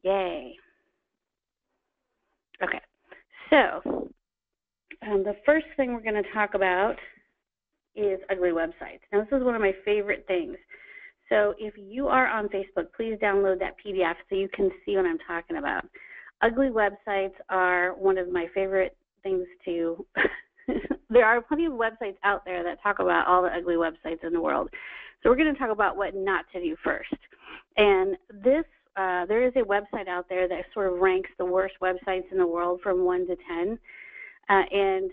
Yay. Okay, so the first thing we're going to talk about is ugly websites. Now, this is one of my favorite things. So if you are on Facebook, please download that PDF so you can see what I'm talking about. Ugly websites are one of my favorite things to there are plenty of websites out there that talk about all the ugly websites in the world. So we're going to talk about what not to do first. And this, there is a website out there that sort of ranks the worst websites in the world from 1 to 10. And,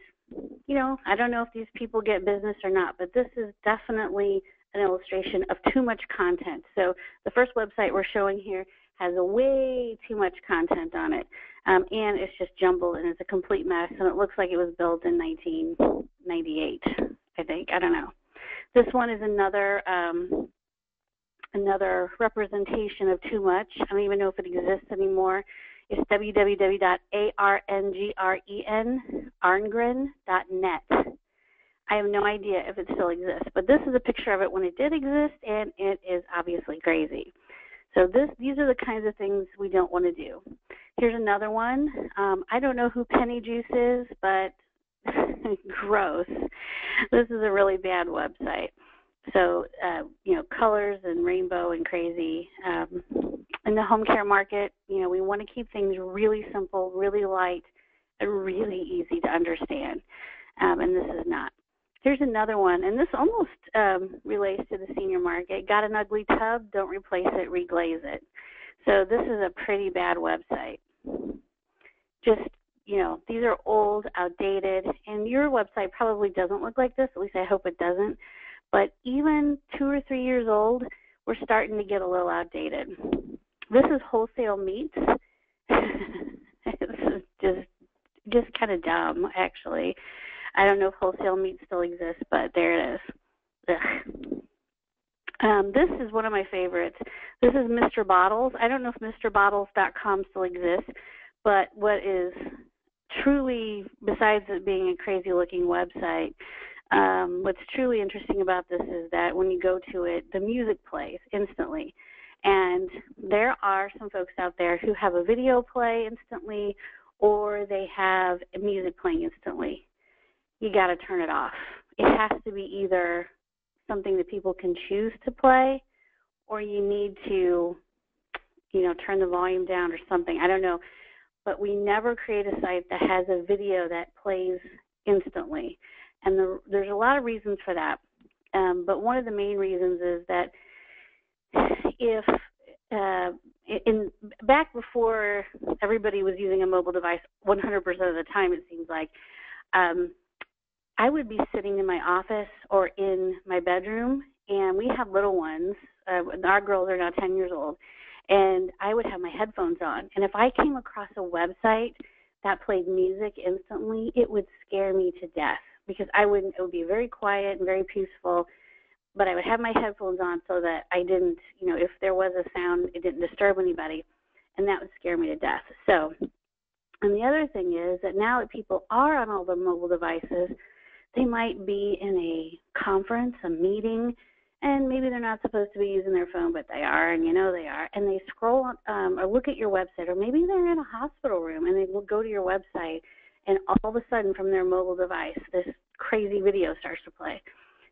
you know, I don't know if these people get business or not, but this is definitely an illustration of too much content. So the first website we're showing here has way too much content on it, and it's just jumbled, and it's a complete mess, and it looks like it was built in 1998, I think. I don't know. This one is another representation of too much. I don't even know if it exists anymore. It's www.arngren.net. I have no idea if it still exists, but this is a picture of it when it did exist, and it is obviously crazy. So these are the kinds of things we don't want to do. Here's another one. I don't know who Penny Juice is, but gross. This is a really bad website. So, you know, colors and rainbow and crazy. In the home care market, you know, we want to keep things really simple, really light, and really easy to understand, and this is not. Here's another one, and this almost relates to the senior market. Got an ugly tub? Don't replace it, reglaze it. So this is a pretty bad website. Just, you know, these are old, outdated, and your website probably doesn't look like this. At least I hope it doesn't. But even 2 or 3 years old, we're starting to get a little outdated. This is wholesale meats. This is just kind of dumb, actually. I don't know if wholesale meat still exists, but there it is. This is one of my favorites. This is Mr. Bottles. I don't know if MrBottles.com still exists, but what is truly, besides it being a crazy-looking website, what's truly interesting about this is that when you go to it, the music plays instantly. And there are some folks out there who have a video play instantly, or they have music playing instantly. You got to turn it off. It has to be either something that people can choose to play, or you need to, you know, turn the volume down or something. I don't know. But we never create a site that has a video that plays instantly. And there's a lot of reasons for that. But one of the main reasons is that if back before everybody was using a mobile device 100% of the time, it seems like, I would be sitting in my office or in my bedroom, and we have little ones. Our girls are now 10 years old, and I would have my headphones on. And if I came across a website that played music instantly, it would scare me to death because it would be very quiet and very peaceful, but I would have my headphones on so that I didn't, you know, if there was a sound, it didn't disturb anybody, and that would scare me to death. So, and the other thing is that now that people are on all their mobile devices, they might be in a conference, a meeting, and maybe they're not supposed to be using their phone, but they are, and you know they are, and they scroll or look at your website, or maybe they're in a hospital room, and they will go to your website, and all of a sudden from their mobile device, this crazy video starts to play.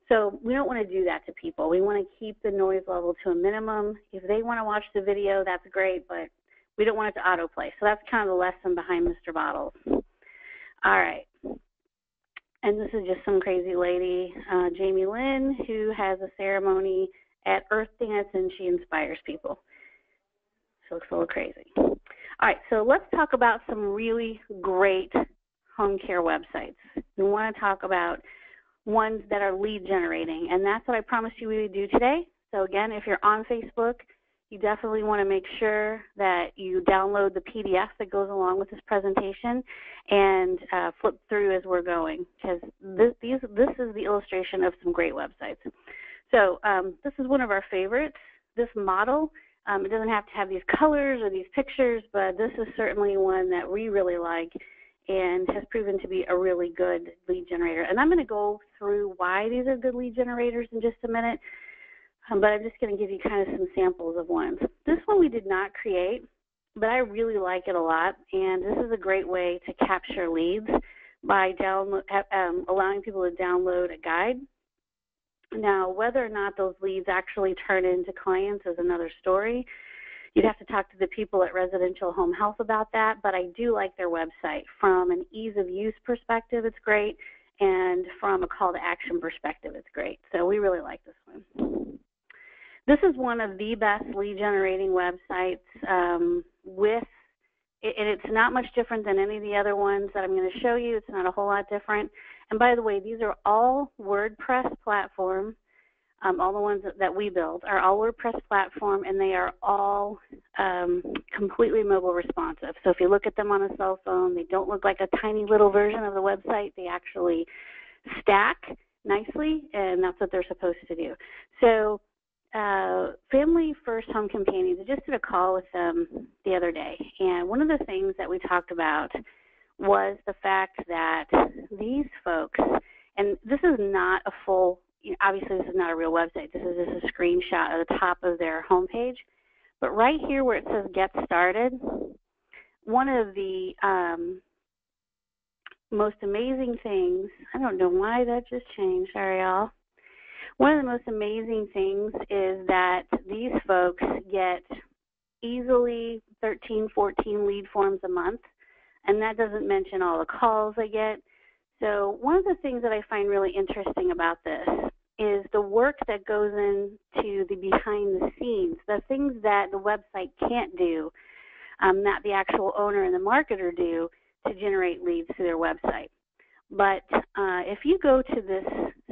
So we don't want to do that to people. We want to keep the noise level to a minimum. If they want to watch the video, that's great, but we don't want it to autoplay. So that's kind of the lesson behind Mr. Bottles. All right. And this is just some crazy lady, Jamie Lynn, who has a ceremony at Earth Dance, and she inspires people. She looks a little crazy. All right, so let's talk about some really great home care websites. We want to talk about ones that are lead generating, and that's what I promised you we would do today. So again, if you're on Facebook, you definitely want to make sure that you download the PDF that goes along with this presentation and flip through as we're going, because this is the illustration of some great websites. So this is one of our favorites, this model. It doesn't have to have these colors or these pictures, but this is certainly one that we really like and has proven to be a really good lead generator. And I'm going to go through why these are good lead generators in just a minute. But I'm just going to give you kind of some samples of ones. This one we did not create. but I really like it a lot, and this is a great way to capture leads by allowing people to download a guide. Now, whether or not those leads actually turn into clients is another story. You'd have to talk to the people at Residential Home Health about that, but I do like their website. From an ease of use perspective, it's great, and from a call to action perspective, it's great. So we really like this one. This is one of the best lead generating websites and it's not much different than any of the other ones that I'm going to show you. It's not a whole lot different. And by the way, these are all WordPress platform. All the ones that we build are all WordPress platform, and they are all completely mobile responsive. So if you look at them on a cell phone, they don't look like a tiny little version of the website. They actually stack nicely, and that's what they're supposed to do. So Family First Home Companions, I just did a call with them the other day, and one of the things that we talked about was the fact that these folks, and this is not a full, obviously this is not a real website, this is just a screenshot of the top of their homepage, but right here where it says Get Started, one of the most amazing things, I don't know why that just changed, sorry y'all. One of the most amazing things is that these folks get easily 13, 14 lead forms a month, and that doesn't mention all the calls they get. So one of the things that I find really interesting about this is the work that goes into the behind the scenes, the things that the website can't do, that the actual owner and the marketer do to generate leads to their website. But if you go to this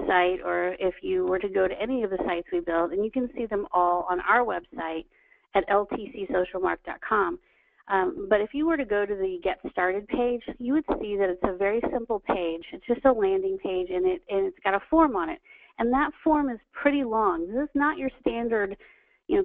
site, or if you were to go to any of the sites we build, and you can see them all on our website at ltcsocialmark.com. But if you were to go to the Get Started page, you would see that it's a very simple page. It's just a landing page, and it's got a form on it. And that form is pretty long. This is not your standard,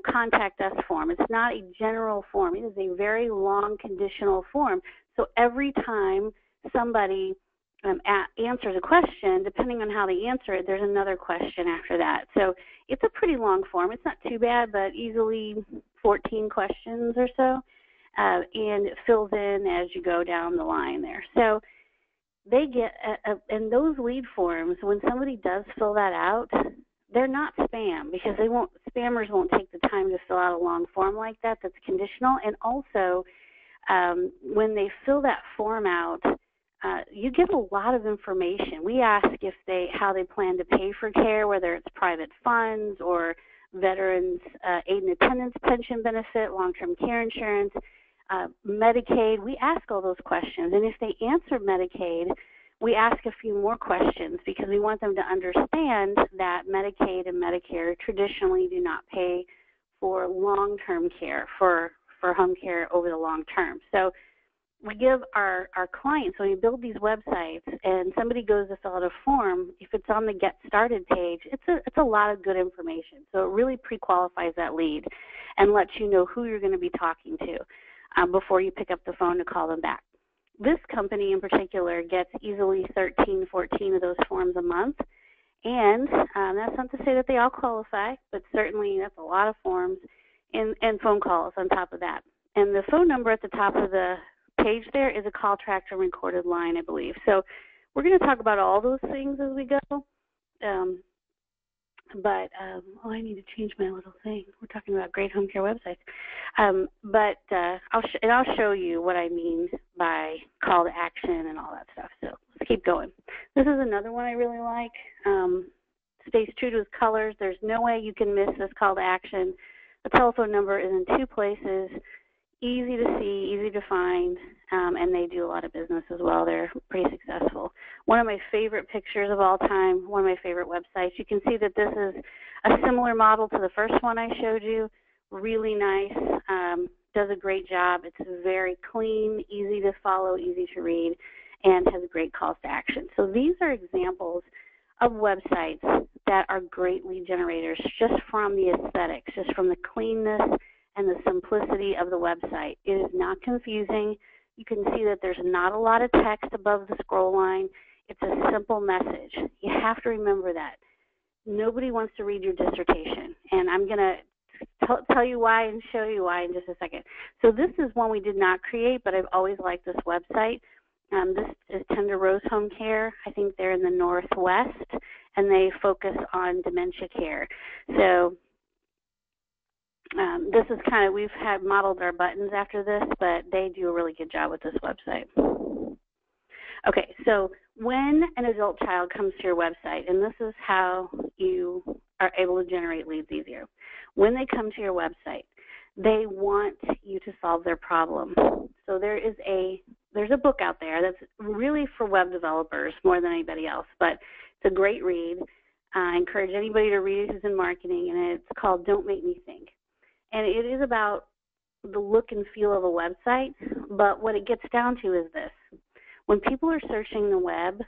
contact us form. It's not a general form. It is a very long conditional form. So every time somebody answers a question, depending on how they answer it, there's another question after that. So it's a pretty long form. It's not too bad, but easily 14 questions or so, and it fills in as you go down the line there. So they get, and those lead forms, when somebody does fill that out, they're not spam, because spammers won't take the time to fill out a long form like that that's conditional. And also, when they fill that form out, you get a lot of information. We ask how they plan to pay for care, whether it's private funds or veterans aid and attendance pension benefit, long-term care insurance, Medicaid. We ask all those questions. And if they answer Medicaid, we ask a few more questions, because we want them to understand that Medicaid and Medicare traditionally do not pay for long-term care, for home care over the long term. So we give our clients, when we build these websites and somebody goes to fill out a form, if it's on the Get Started page, it's a lot of good information. So it really pre-qualifies that lead and lets you know who you're going to be talking to before you pick up the phone to call them back. This company in particular gets easily 13, 14 of those forms a month, and that's not to say that they all qualify, but certainly that's a lot of forms and phone calls on top of that. And the phone number at the top of the page there is a call tracked and recorded line, I believe. So we're going to talk about all those things as we go. I need to change my little thing. We're talking about great home care websites. I'll show you what I mean by call to action and all that stuff. So let's keep going. This is another one I really like. Stays true to its colors. There's no way you can miss this call to action. The telephone number is in 2 places. Easy to see, easy to find, and they do a lot of business as well. They're pretty successful. One of my favorite pictures of all time, one of my favorite websites. You can see that this is a similar model to the first one I showed you. Really nice, does a great job. It's very clean, easy to follow, easy to read, and has great calls to action. So these are examples of websites that are great lead generators just from the aesthetics, just from the cleanness and the simplicity of the website. It is not confusing. You can see that there's not a lot of text above the scroll line. It's a simple message. You have to remember that. Nobody wants to read your dissertation, and I'm going to tell you why and show you why in just a second. So this is one we did not create, but I've always liked this website. This is Tender Rose Home Care. I think they're in the Northwest, and they focus on dementia care. So this is kind of, we've had modeled our buttons after this, but they do a really good job with this website. Okay, so when an adult child comes to your website, and this is how you are able to generate leads easier. When they come to your website, they want you to solve their problem. So there's a book out there that's really for web developers more than anybody else, but it's a great read. I encourage anybody to read it who's in marketing, and it's called Don't Make Me Think. And it is about the look and feel of a website, but what it gets down to is this. When people are searching the web,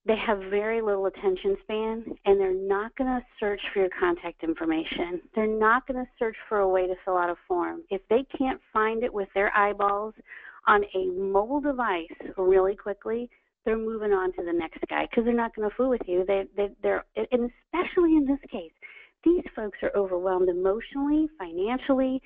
they have very little attention span, and they're not going to search for your contact information. They're not going to search for a way to fill out a form. If they can't find it with their eyeballs on a mobile device really quickly, they're moving on to the next guy because they're not going to fool with you. And especially in this case, these folks are overwhelmed emotionally, financially.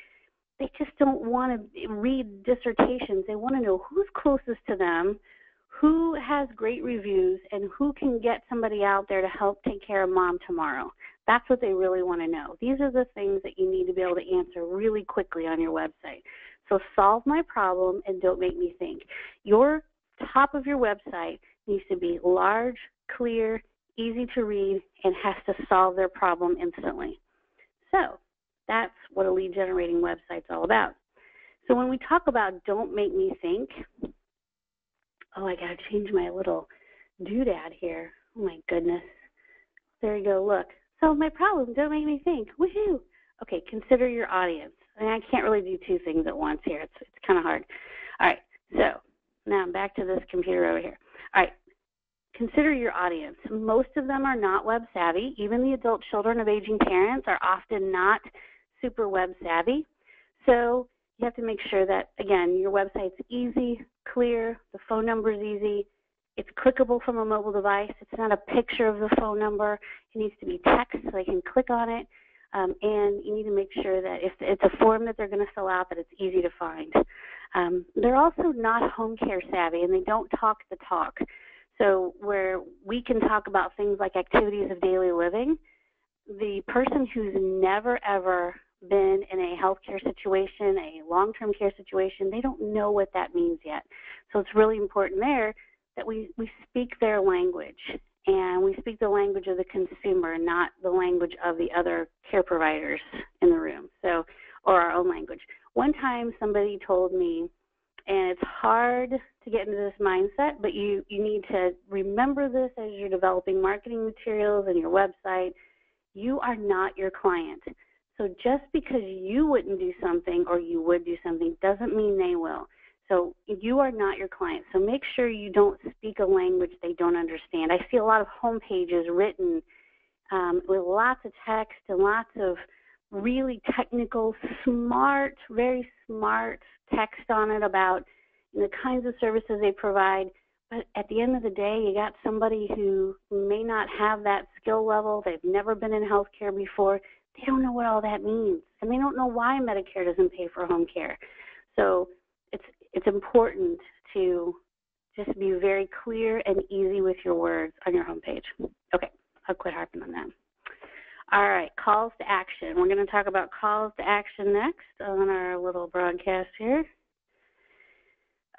They just don't want to read dissertations. They want to know who's closest to them, who has great reviews, and who can get somebody out there to help take care of mom tomorrow. That's what they really want to know. These are the things that you need to be able to answer really quickly on your website. So solve my problem and don't make me think. Your top of your website needs to be large, clear, easy to read, and has to solve their problem instantly. So that's what a lead generating website's all about. So when we talk about don't make me think, oh, I got to change my little doodad here. Oh, my goodness. There you go. Look. Solve my problem. Don't make me think. Woohoo. Okay, consider your audience. I mean, I can't really do two things at once here. It's kind of hard. All right, so now I'm back to this computer over here. All right, consider your audience. Most of them are not web savvy. Even the adult children of aging parents are often not super web savvy. So you have to make sure that, again, your website's easy, clear, the phone number is easy, it's clickable from a mobile device, it's not a picture of the phone number, it needs to be text so they can click on it, and you need to make sure that if it's a form that they're going to fill out, that it's easy to find. They're also not home care savvy, and they don't talk the talk. So where we can talk about things like activities of daily living, the person who's never, ever been in a healthcare situation, a long-term care situation, they don't know what that means yet. So it's really important there that we speak their language, and we speak the language of the consumer, not the language of the other care providers in the room, so, or our own language. One time somebody told me, and it's hard to get into this mindset, but you need to remember this as you're developing marketing materials and your website. You are not your client. So just because you wouldn't do something or you would do something doesn't mean they will. So you are not your client. So make sure you don't speak a language they don't understand. I see a lot of home pages written with lots of text and lots of really technical, smart, very smart text on it about the kinds of services they provide. But at the end of the day, you got somebody who may not have that skill level. They've never been in healthcare before. They don't know what all that means, and they don't know why Medicare doesn't pay for home care. So it's important to just be very clear and easy with your words on your homepage. Okay, I'll quit harping on that. All right, calls to action. We're going to talk about calls to action next on our little broadcast here.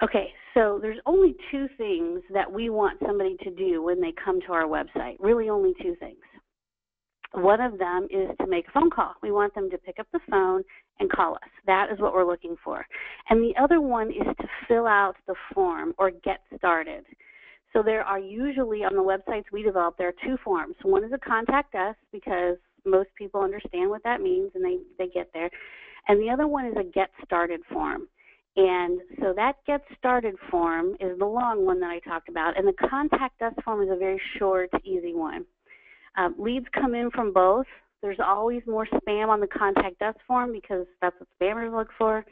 Okay, so there's only two things that we want somebody to do when they come to our website, really only two things. One of them is to make a phone call. We want them to pick up the phone and call us. That is what we're looking for. And the other one is to fill out the form or get started. So there are usually, on the websites we develop, there are two forms. One is a contact us, because most people understand what that means and they get there. And the other one is a get started form. And so that get started form is the long one that I talked about, and the contact us form is a very short, easy one. Leads come in from both. There's always more spam on the contact us form because that's what spammers look for.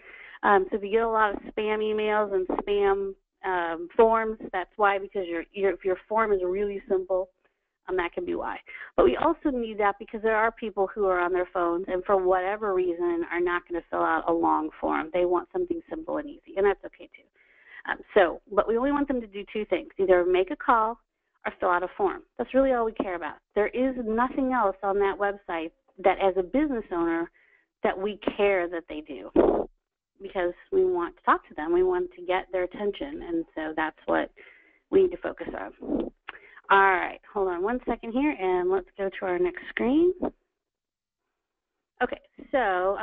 So if you get a lot of spam emails and spam forms, that's why, because if your form is really simple, That can be why. But we also need that because there are people who are on their phones and for whatever reason are not going to fill out a long form. They want something simple and easy, and that's okay too. But we only want them to do two things, either make a call or fill out a form. That's really all we care about. There is nothing else on that website that as a business owner that we care that they do, because we want to talk to them. We want to get their attention, and so that's what we need to focus on. All right, hold on one second here, and let's go to our next screen. Okay, so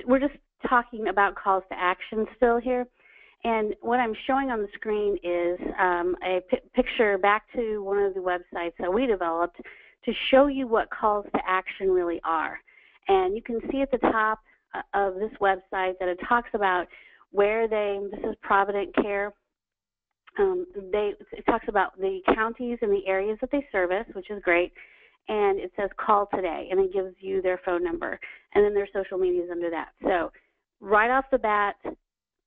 we're just talking about calls to action still here. And what I'm showing on the screen is a picture back to one of the websites that we developed to show you what calls to action really are. And you can see at the top of this website that it talks about where this is Provident Care. It talks about the counties and the areas that they service, which is great. And it says call today, and it gives you their phone number. And then their social media is under that. So right off the bat,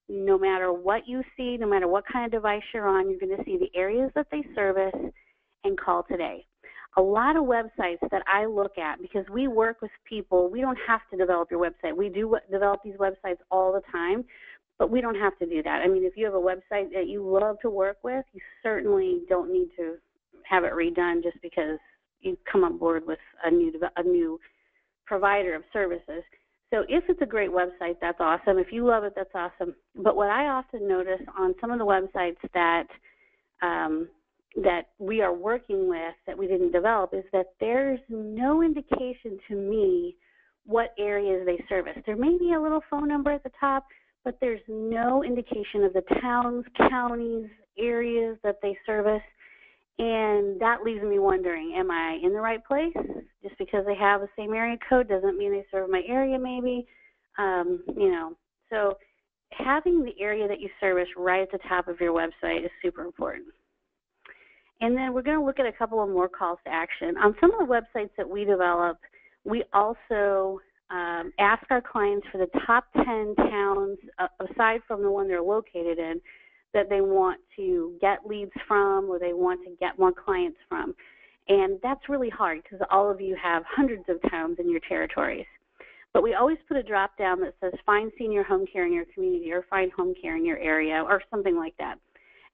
no matter what you see, no matter what kind of device you're on, you're going to see the areas that they service and call today. A lot of websites that I look at, because we work with people, we don't have to develop your website. We do develop these websites all the time, but we don't have to do that. I mean, if you have a website that you love to work with, you certainly don't need to have it redone just because you come on board with a new provider of services. So if it's a great website, that's awesome. If you love it, that's awesome. But what I often notice on some of the websites that we are working with that we didn't develop is that there's no indication to me what areas they service. There may be a little phone number at the top, but there's no indication of the towns, counties, areas that they service. And that leaves me wondering, am I in the right place? Just because they have the same area code doesn't mean they serve my area maybe. So having the area that you service right at the top of your website is super important. And then we're going to look at a couple of more calls to action. On some of the websites that we develop, we also ask our clients for the top 10 towns, aside from the one they're located in, that they want to get leads from or they want to get more clients from. And that's really hard because all of you have hundreds of towns in your territories. But we always put a drop down that says find senior home care in your community or find home care in your area or something like that.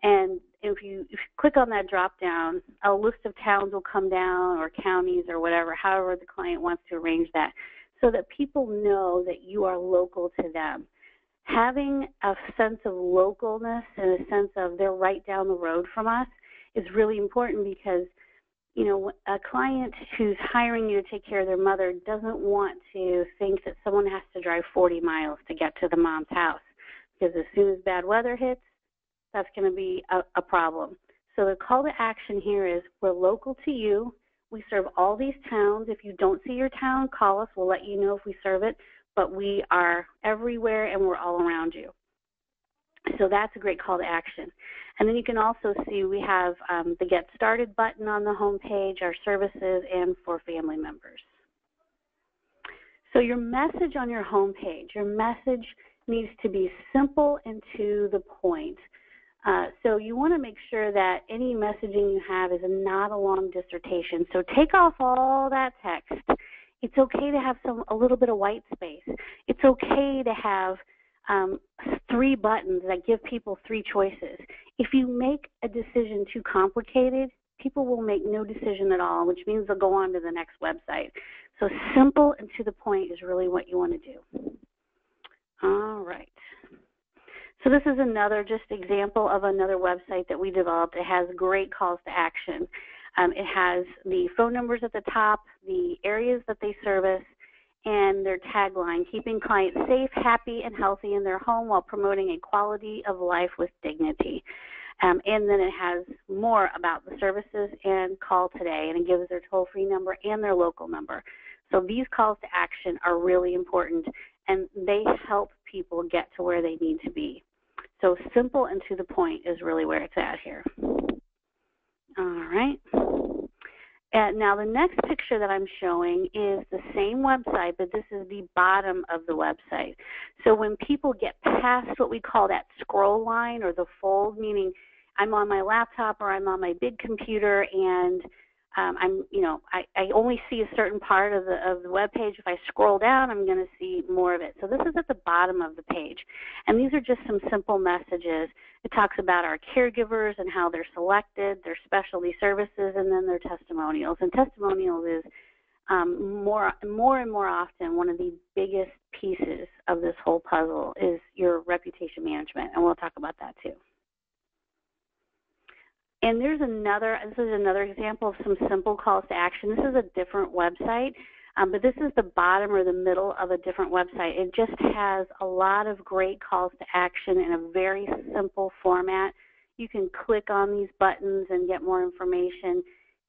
And if you click on that drop down, a list of towns will come down or counties or whatever, however the client wants to arrange that, so that people know that you are local to them. Having a sense of localness and a sense of they're right down the road from us is really important because, a client who's hiring you to take care of their mother doesn't want to think that someone has to drive 40 miles to get to the mom's house, because as soon as bad weather hits, that's going to be a problem. So the call to action here is we're local to you. We serve all these towns. If you don't see your town, call us. We'll let you know if we serve it. But we are everywhere and we're all around you. So that's a great call to action. And then you can also see we have the Get Started button on the home page, our services, and for family members. So your message on your home page, your message needs to be simple and to the point. So you want to make sure that any messaging you have is not a long dissertation. So take off all that text. It's okay to have a little bit of white space. It's okay to have 3 buttons that give people 3 choices. If you make a decision too complicated, people will make no decision at all, which means they'll go on to the next website. So simple and to the point is really what you want to do. All right. So this is another just example of another website that we developed. It has great calls to action. It has the phone numbers at the top, the areas that they service, and their tagline, keeping clients safe, happy, and healthy in their home while promoting a quality of life with dignity. And then it has more about the services and call today, and it gives their toll-free number and their local number. So these calls to action are really important, and they help people get to where they need to be. So simple and to the point is really where it's at here. All right. Now the next picture that I'm showing is the same website, but this is the bottom of the website. So when people get past what we call that scroll line or the fold, meaning I'm on my laptop or I'm on my big computer and I only see a certain part of the web page. If I scroll down, I'm going to see more of it. So this is at the bottom of the page. And these are just some simple messages. It talks about our caregivers and how they're selected, their specialty services, and then their testimonials. And testimonials is more and more often one of the biggest pieces of this whole puzzle is your reputation management, and we'll talk about that too. And this is another example of some simple calls to action. This is a different website, but this is the bottom or the middle of a different website. It just has a lot of great calls to action in a very simple format. You can click on these buttons and get more information.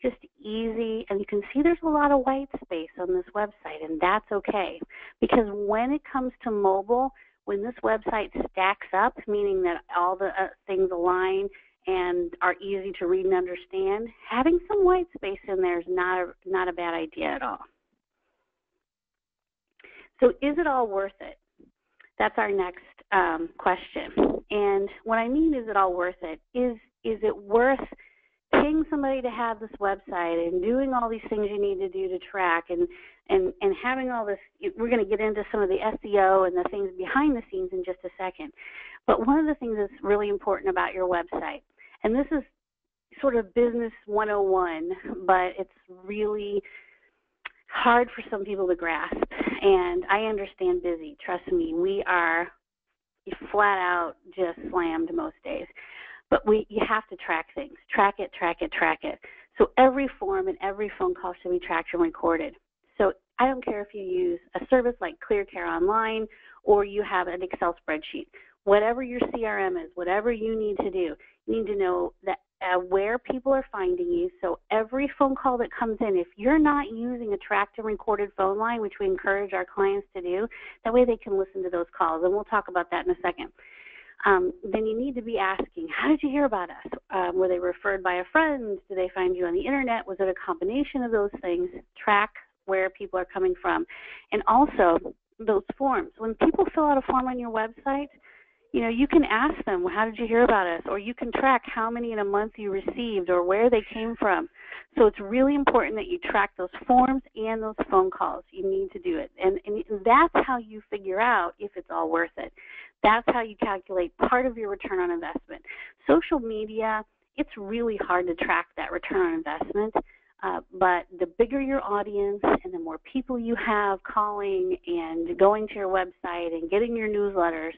Just easy, and you can see there's a lot of white space on this website, and that's okay, because when it comes to mobile, when this website stacks up, meaning that all the things align and are easy to read and understand, having some white space in there is not a bad idea at all. So is it all worth it? That's our next question. And what I mean, is it all worth it? Is it worth paying somebody to have this website and doing all these things you need to do to track and having all this? We're going to get into some of the SEO and the things behind the scenes in just a second. But one of the things that's really important about your website, and this is sort of business 101, but it's really hard for some people to grasp. And I understand busy. Trust me, we are flat out just slammed most days. But you have to track things. Track it, track it, track it. So every form and every phone call should be tracked and recorded. So I don't care if you use a service like ClearCare Online or you have an Excel spreadsheet. Whatever your CRM is, whatever you need to do, you need to know that where people are finding you. So every phone call that comes in, if you're not using a tracked and recorded phone line, which we encourage our clients to do, that way they can listen to those calls. And we'll talk about that in a second. Then you need to be asking, how did you hear about us? Were they referred by a friend? Did they find you on the internet? Was it a combination of those things? Track where people are coming from. And also those forms. When people fill out a form on your website, you can ask them, well, how did you hear about us? Or you can track how many in a month you received or where they came from. So it's really important that you track those forms and those phone calls. You need to do it. And that's how you figure out if it's all worth it. That's how you calculate part of your return on investment. Social media, it's really hard to track that return on investment, but the bigger your audience and the more people you have calling and going to your website and getting your newsletters,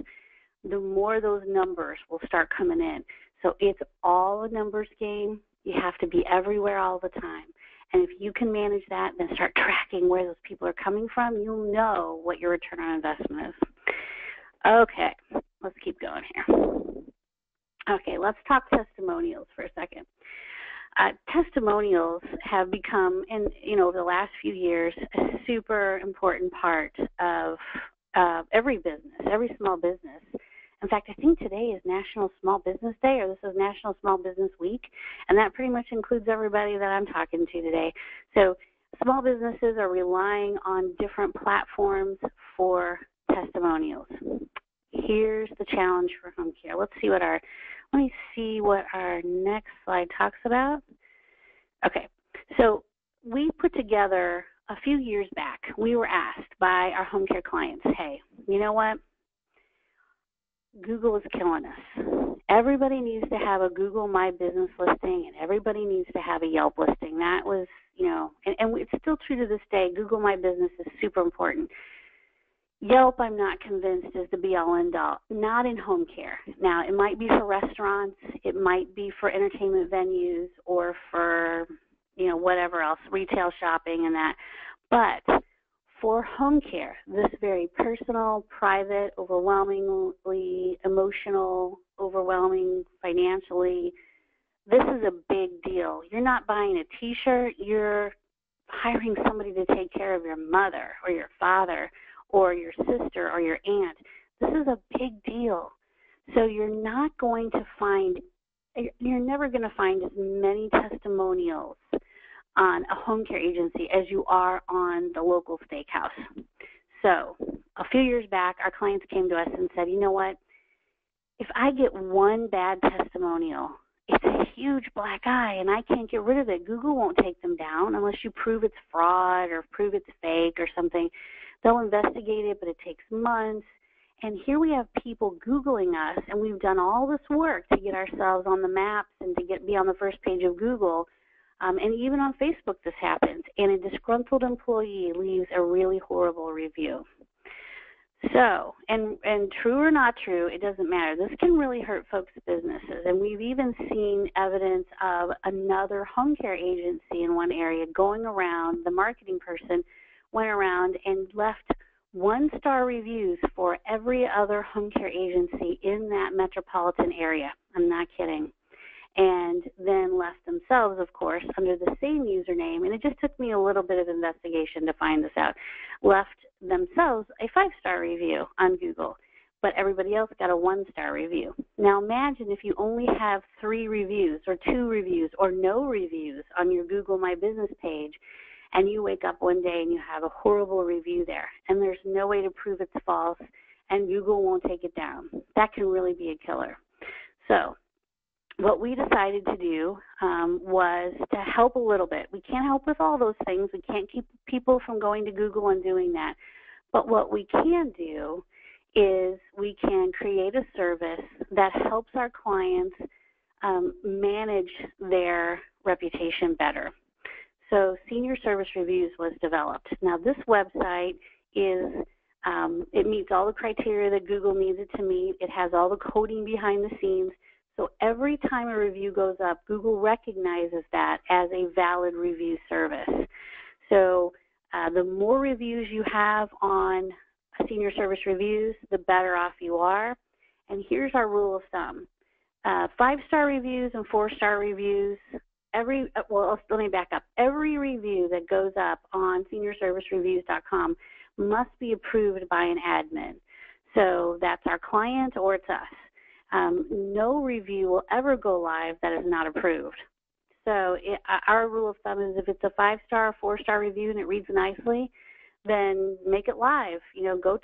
the more those numbers will start coming in. So it's all a numbers game. You have to be everywhere all the time. And if you can manage that, then start tracking where those people are coming from, you'll know what your return on investment is. Okay, let's keep going here. Okay, let's talk testimonials for a second. Testimonials have become, over the last few years, a super important part of every business, every small business. In fact, I think today is National Small Business Day, or this is National Small Business Week, and that pretty much includes everybody that I'm talking to today. So small businesses are relying on different platforms for testimonials. Here's the challenge for home care. Let me see what our next slide talks about. Okay, so we put together a few years back, we were asked by our home care clients, hey, you know what? Google is killing us. Everybody needs to have a Google My Business listing, and everybody needs to have a Yelp listing. That was, and it's still true to this day. Google My Business is super important. Yelp, I'm not convinced, is the be-all, end-all, not in home care. Now, it might be for restaurants, it might be for entertainment venues, or for, whatever else, retail shopping and that. But for home care, this very personal, private, overwhelmingly emotional, overwhelming financially, this is a big deal. You're not buying a T-shirt, you're hiring somebody to take care of your mother or your father or your sister or your aunt. This is a big deal. So you're never going to find as many testimonials on a home care agency as you are on the local steakhouse. So a few years back, our clients came to us and said, you know what, if I get one bad testimonial it's a huge black eye, and I can't get rid of it. Google won't take them down unless you prove it's fraud or prove it's fake or something. They'll investigate it, but it takes months. And here we have people Googling us, and we've done all this work to get ourselves on the maps and to be on the first page of Google. And even on Facebook this happens, and a disgruntled employee leaves a really horrible review. So, and true or not true, it doesn't matter. This can really hurt folks' businesses, and we've even seen evidence of another home care agency in one area going around, the marketing person went around and left 1-star reviews for every other home care agency in that metropolitan area. I'm not kidding. And then left themselves, of course, under the same username, and it just took me a little bit of investigation to find this out, left themselves a 5-star review on Google, but everybody else got a 1-star review. Now imagine if you only have 3 reviews or 2 reviews or no reviews on your Google My Business page, and you wake up one day and you have a horrible review there, and there's no way to prove it's false, and Google won't take it down. That can really be a killer. So what we decided to do was to help a little bit. We can't help with all those things. We can't keep people from going to Google and doing that. But what we can do is we can create a service that helps our clients manage their reputation better. So Senior Service Reviews was developed. Now this website is, it meets all the criteria that Google needs it to meet. It has all the coding behind the scenes. So every time a review goes up, Google recognizes that as a valid review service. So the more reviews you have on Senior Service Reviews, the better off you are. And here's our rule of thumb. 5-star reviews and 4-star reviews, let me back up. Every review that goes up on seniorservicereviews.com must be approved by an admin. So that's our client or it's us. No review will ever go live that is not approved. So our rule of thumb is if it's a 5-star or 4-star review and it reads nicely, then make it live. Go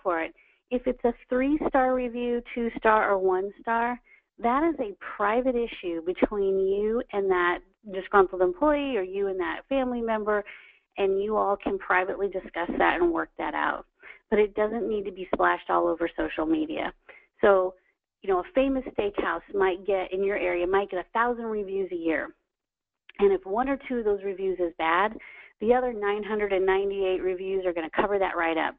for it. If it's a 3-star review, 2-star, or 1-star, that is a private issue between you and that disgruntled employee or you and that family member, and you all can privately discuss that and work that out. But it doesn't need to be splashed all over social media. So, a famous steakhouse in your area might get 1,000 reviews a year. And if 1 or 2 of those reviews is bad, the other 998 reviews are going to cover that right up.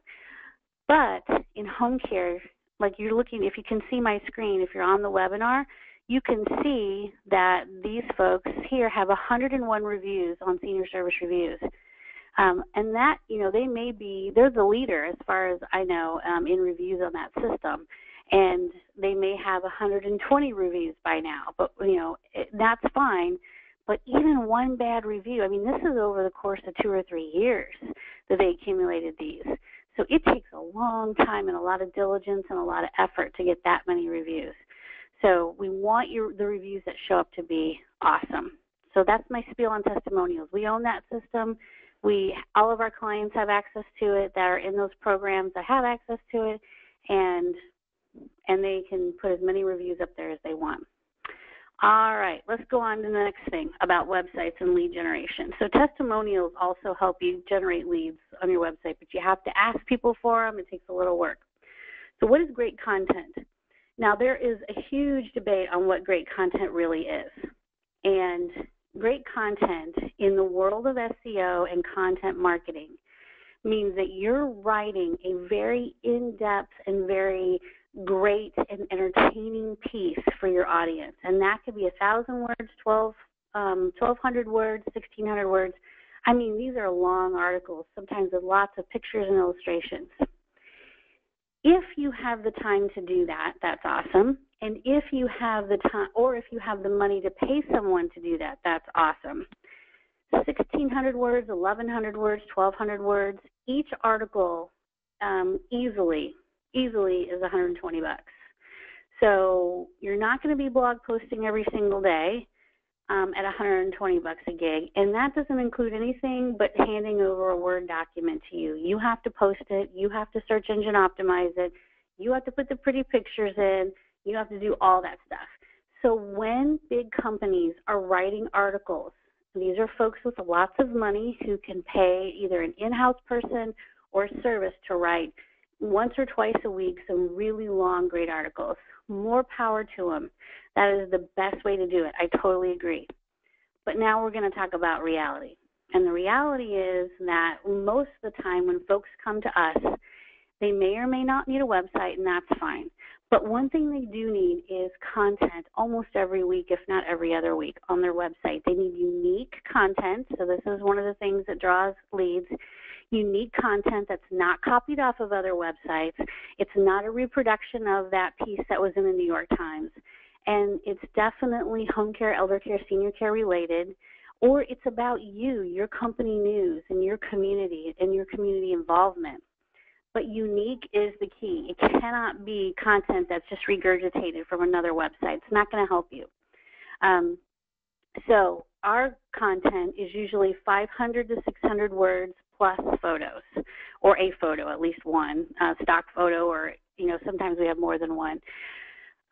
But in home care, like you're looking, if you can see my screen, if you're on the webinar, you can see that these folks here have 101 reviews on Senior Service Reviews. And that, they're the leader as far as I know in reviews on that system. And they may have 120 reviews by now, but, that's fine. But even one bad review, this is over the course of 2 or 3 years that they accumulated these. So it takes a long time and a lot of diligence and a lot of effort to get that many reviews. So we want the reviews that show up to be awesome. So that's my spiel on testimonials. We own that system. All of our clients have access to it that are in those programs that have access to it, and they can put as many reviews up there as they want. All right, let's go on to the next thing about websites and lead generation. So testimonials also help you generate leads on your website, but you have to ask people for them. It takes a little work. So what is great content? Now, there is a huge debate on what great content really is. And great content in the world of SEO and content marketing means that you're writing a very in-depth and very great and entertaining piece for your audience. And that could be 1,000 words, 1,200 words, 1,600 words. These are long articles, sometimes with lots of pictures and illustrations. If you have the time to do that, that's awesome. And if you have the time, or if you have the money to pay someone to do that, that's awesome. 1,600 words, 1,100 words, 1,200 words, each article easily is $120. So you're not going to be blog posting every single day at $120 a gig, and that doesn't include anything but handing over a Word document to you. You have to post it. You have to search engine optimize it. You have to put the pretty pictures in. You have to do all that stuff. So when big companies are writing articles, these are folks with lots of money who can pay either an in-house person or a service to write once or twice a week some really long, great articles. More power to them. That is the best way to do it. I totally agree. But now we're going to talk about reality. And the reality is that most of the time when folks come to us, they may or may not need a website, and that's fine. But one thing they do need is content almost every week, if not every other week, on their website. They need unique content. So this is one of the things that draws leads. Unique content that's not copied off of other websites. It's not a reproduction of that piece that was in the New York Times. And it's definitely home care, elder care, senior care related, or it's about you, your company news, and your community involvement. But unique is the key. It cannot be content that's just regurgitated from another website. It's not going to help you. So our content is usually 500 to 600 words plus photos, or a photo, at least one, stock photo, or sometimes we have more than one.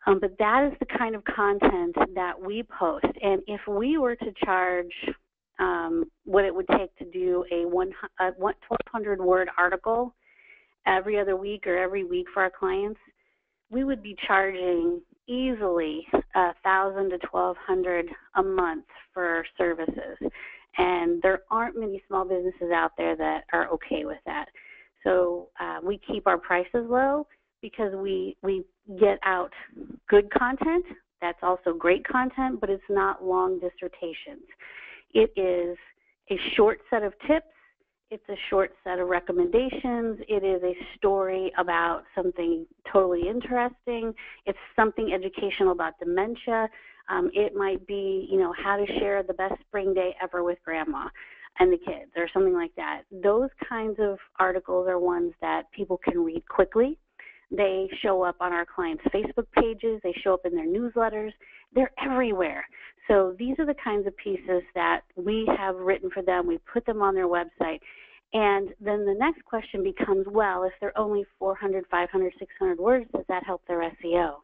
But that is the kind of content that we post. And if we were to charge what it would take to do a 1,200-word article every other week or every week for our clients, we would be charging easily $1,000 to $1,200 a month for services. And there aren't many small businesses out there that are okay with that. So we keep our prices low because we get out good content. That's also great content, but it's not long dissertations. It is a short set of tips. It's a short set of recommendations. It is a story about something totally interesting. It's something educational about dementia. It might be, how to share the best spring day ever with grandma and the kids, or something like that. Those kinds of articles are ones that people can read quickly. They show up on our clients' Facebook pages. They show up in their newsletters. They're everywhere. So these are the kinds of pieces that we have written for them. We put them on their website. And then the next question becomes, well, if they're only 400, 500, 600 words, does that help their SEO?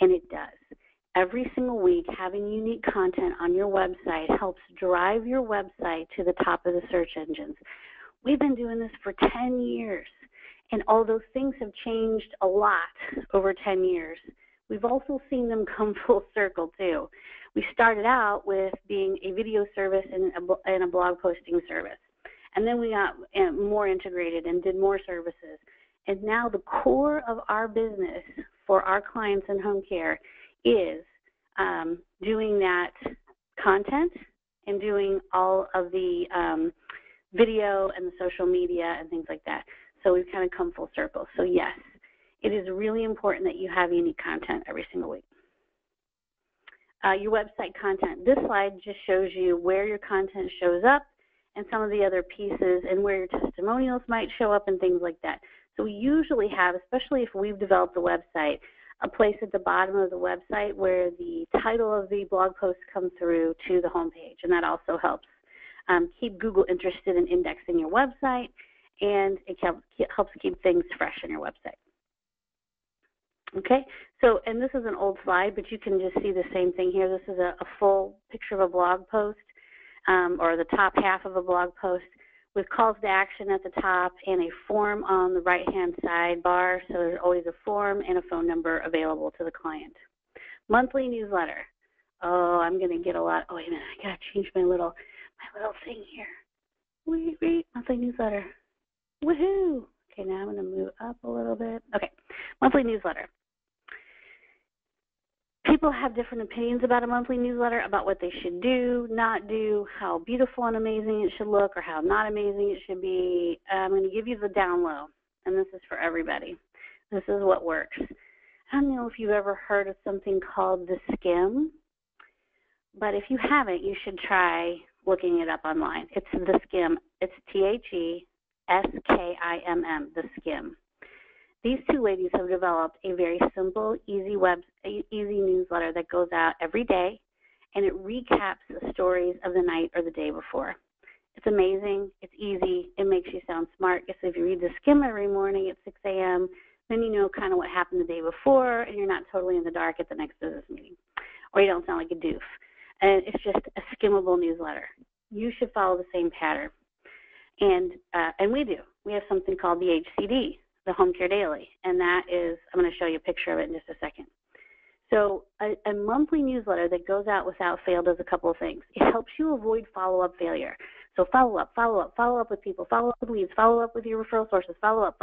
And it does. Every single week, having unique content on your website helps drive your website to the top of the search engines. We've been doing this for 10 years. And although things have changed a lot over 10 years, we've also seen them come full circle too. We started out with being a video service and a blog posting service. And then we got more integrated and did more services. And now the core of our business for our clients in home care is doing that content and doing all of the video and the social media and things like that. So we've kind of come full circle. So yes, it is really important that you have unique content every single week. Your website content. This slide just shows you where your content shows up and some of the other pieces and where your testimonials might show up and things like that. So we usually have, especially if we've developed a website, a place at the bottom of the website where the title of the blog post comes through to the homepage, and that also helps keep Google interested in indexing your website, and it helps keep things fresh on your website. Okay, so, and this is an old slide, but you can just see the same thing here. This is a full picture of a blog post, or the top half of a blog post with calls to action at the top and a form on the right-hand sidebar. So there's always a form and a phone number available to the client. Monthly newsletter. Oh, I'm going to get a lot. Oh, wait a minute. I got to change my little thing here. Wait. Monthly newsletter. Woohoo. Okay, now I'm going to move up a little bit. Okay, monthly newsletter. People have different opinions about a monthly newsletter, about what they should do, not do, how beautiful and amazing it should look, or how not amazing it should be. I'm going to give you the down low, and this is for everybody. This is what works. I don't know if you've ever heard of something called the Skim, but if you haven't, you should try looking it up online. It's the Skim. It's TheSkim, the Skim. These two ladies have developed a very simple, easy newsletter that goes out every day, and it recaps the stories of the night or the day before. It's amazing. It's easy. It makes you sound smart. So if you read the Skim every morning at 6 a.m., then you know kind of what happened the day before, and you're not totally in the dark at the next business meeting. or you don't sound like a doof. And it's just a skimmable newsletter. You should follow the same pattern. And we do. We have something called the HCD, the Home Care Daily, and that is, I'm going to show you a picture of it in just a second. So a monthly newsletter that goes out without fail does a couple of things. It helps you avoid follow-up failure. So follow up with people, follow up with leads, follow up with your referral sources, follow up.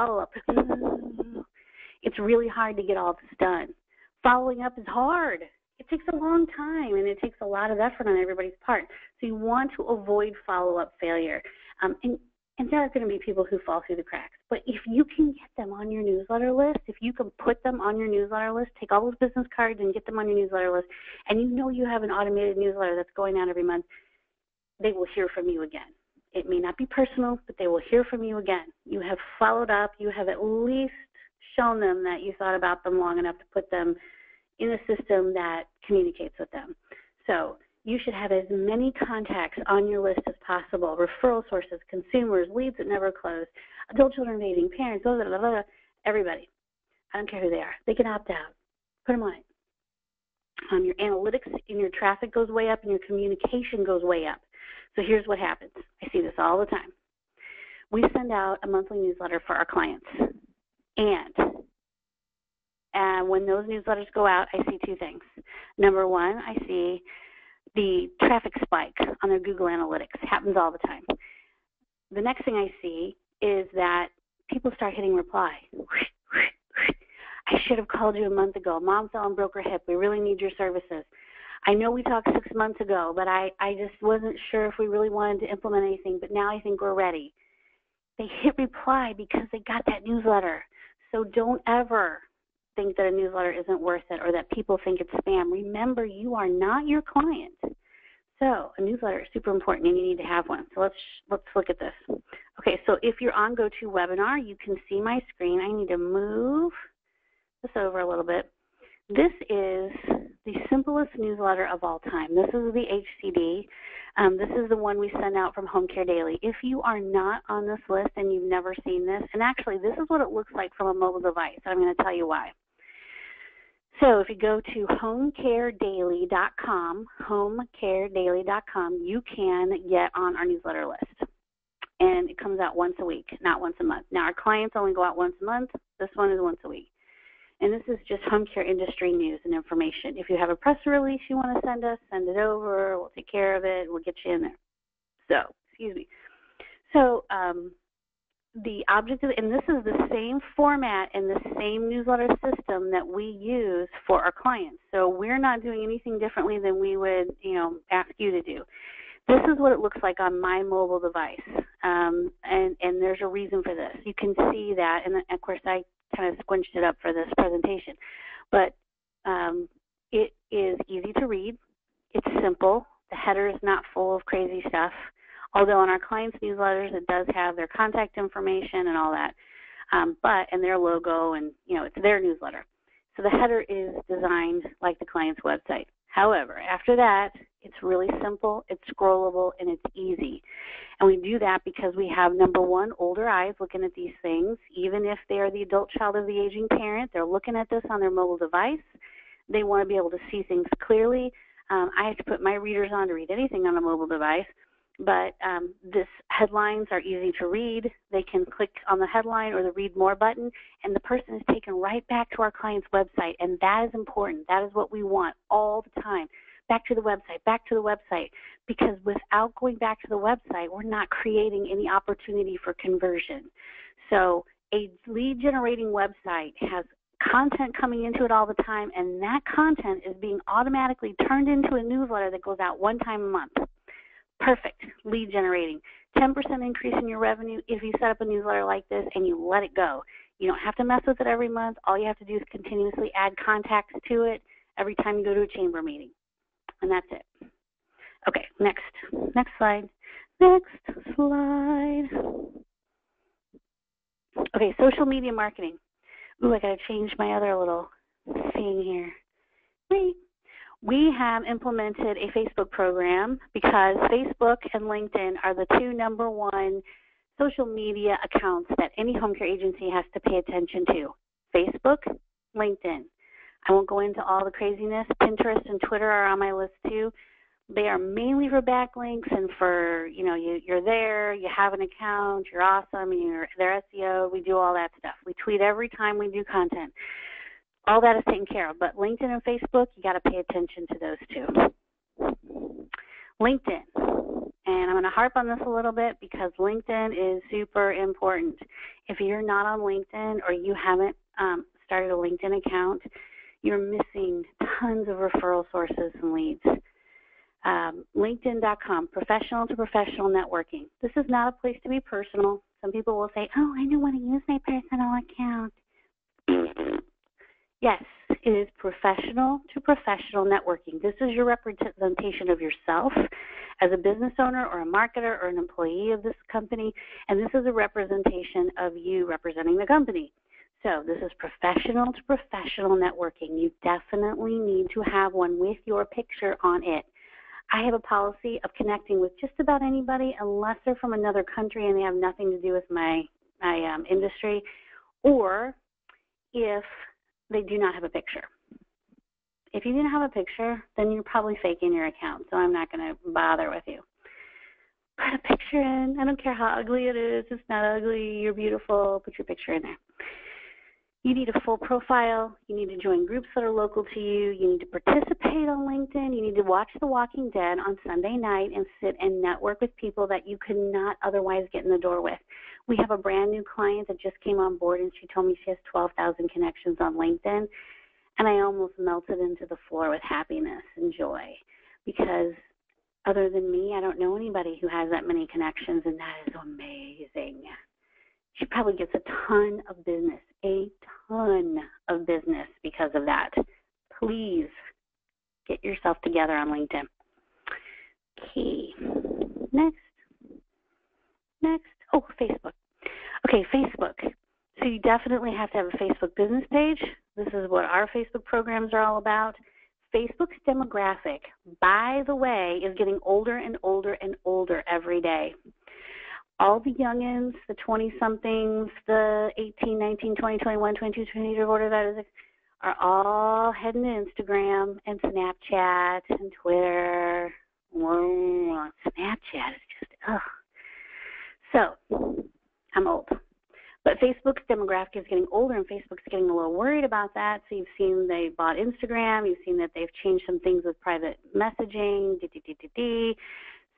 It's really hard to get all this done. Following up is hard. It takes a long time, and it takes a lot of effort on everybody's part. So you want to avoid follow-up failure. And there are going to be people who fall through the cracks. But if you can get them on your newsletter list, if you can put them on your newsletter list, take all those business cards and get them on your newsletter list, and you know you have an automated newsletter that's going out every month, they will hear from you again. It may not be personal, but they will hear from you again. You have followed up. You have at least shown them that you thought about them long enough to put them in a system that communicates with them. So you should have as many contacts on your list as possible, referral sources, consumers, leads that never close, adult children of aging, parents, blah, blah, blah, blah, everybody. I don't care who they are. They can opt out. Put them on it. Your analytics and your traffic goes way up and your communication goes way up. So here's what happens. I see this all the time. We send out a monthly newsletter for our clients. And when those newsletters go out, I see two things. Number one, I see the traffic spike on their Google Analytics. Happens all the time. The next thing I see is that people start hitting reply. I should have called you a month ago. Mom fell and broke her hip. We really need your services. I know we talked 6 months ago, but I just wasn't sure if we really wanted to implement anything, but now I think we're ready. They hit reply because they got that newsletter. So don't ever think that a newsletter isn't worth it or that people think it's spam. Remember, you are not your client. So a newsletter is super important and you need to have one. So let's look at this. Okay, so if you're on GoToWebinar, you can see my screen. I need to move this over a little bit. This is the simplest newsletter of all time. This is the HCD. This is the one we send out from Home Care Daily. If you are not on this list and you've never seen this, and actually this is what it looks like from a mobile device, and I'm going to tell you why. So if you go to homecaredaily.com, you can get on our newsletter list. And it comes out once a week, not once a month. Now, our clients only go out once a month. This one is once a week. And this is just home care industry news and information. If you have a press release you want to send us, send it over. We'll take care of it. We'll get you in there. So, excuse me. So, the object of, and this is the same format and the same newsletter system that we use for our clients. So we're not doing anything differently than we would, ask you to do. This is what it looks like on my mobile device, and there's a reason for this. You can see that, and of course I kind of squinched it up for this presentation, but it is easy to read. It's simple. The header is not full of crazy stuff. Although on our clients' newsletters, it does have their contact information and all that, and their logo, and it's their newsletter. So the header is designed like the client's website. However, after that, it's really simple, it's scrollable, and it's easy. And we do that because we have, number one, older eyes looking at these things. Even if they are the adult child of the aging parent, they're looking at this on their mobile device. They want to be able to see things clearly. I have to put my readers on to read anything on a mobile device. But this headlines are easy to read. They can click on the headline or the read more button, and the person is taken right back to our client's website, and that is important. That is what we want all the time. Back to the website, because without going back to the website, we're not creating any opportunity for conversion. So a lead-generating website has content coming into it all the time, and that content is being automatically turned into a newsletter that goes out one time a month. Perfect. Lead generating. 10% increase in your revenue if you set up a newsletter like this and you let it go. You don't have to mess with it every month. All you have to do is continuously add contacts to it every time you go to a chamber meeting. And that's it. Okay, next slide. Okay, social media marketing. Ooh, I got to change my other little thing here. Wait. We have implemented a Facebook program because Facebook and LinkedIn are the two #1 social media accounts that any home care agency has to pay attention to. Facebook, LinkedIn. I won't go into all the craziness. Pinterest and Twitter are on my list too. They are mainly for backlinks and for, you're there, you have an account, you're awesome, you're their SEO. We do all that stuff. We tweet every time we do content. All that is taken care of. But LinkedIn and Facebook, you got to pay attention to those two. LinkedIn. And I'm going to harp on this a little bit because LinkedIn is super important. If you're not on LinkedIn or you haven't started a LinkedIn account, you're missing tons of referral sources and leads. LinkedIn.com, professional to professional networking. This is not a place to be personal. Some people will say, oh, I don't want to use my personal account. Yes, it is professional to professional networking. This is your representation of yourself as a business owner or a marketer or an employee of this company, and this is a representation of you representing the company. So this is professional to professional networking. You definitely need to have one with your picture on it. I have a policy of connecting with just about anybody unless they're from another country and they have nothing to do with my industry, or if they do not have a picture. If you didn't have a picture, then you're probably faking your account, so I'm not going to bother with you. Put a picture in. I don't care how ugly it is. It's not ugly. You're beautiful. Put your picture in there. You need a full profile. You need to join groups that are local to you. You need to participate on LinkedIn. You need to watch The Walking Dead on Sunday night and sit and network with people that you could not otherwise get in the door with. We have a brand new client that just came on board, and she told me she has 12,000 connections on LinkedIn, and I almost melted into the floor with happiness and joy because other than me, I don't know anybody who has that many connections, and that is amazing. She probably gets a ton of business because of that. Please get yourself together on LinkedIn. Okay, next. Oh, Facebook. Okay, Facebook. So you definitely have to have a Facebook business page. This is what our Facebook programs are all about. Facebook's demographic, by the way, is getting older and older and older every day. All the youngins, the 20-somethings, the 18, 19, 20, 21, 22, 23, whatever that is, are all heading to Instagram and Snapchat and Twitter. Whoa, Snapchat is just, ugh. So, I'm old. But Facebook's demographic is getting older, and Facebook's getting a little worried about that. So you've seen they bought Instagram. You've seen that they've changed some things with private messaging.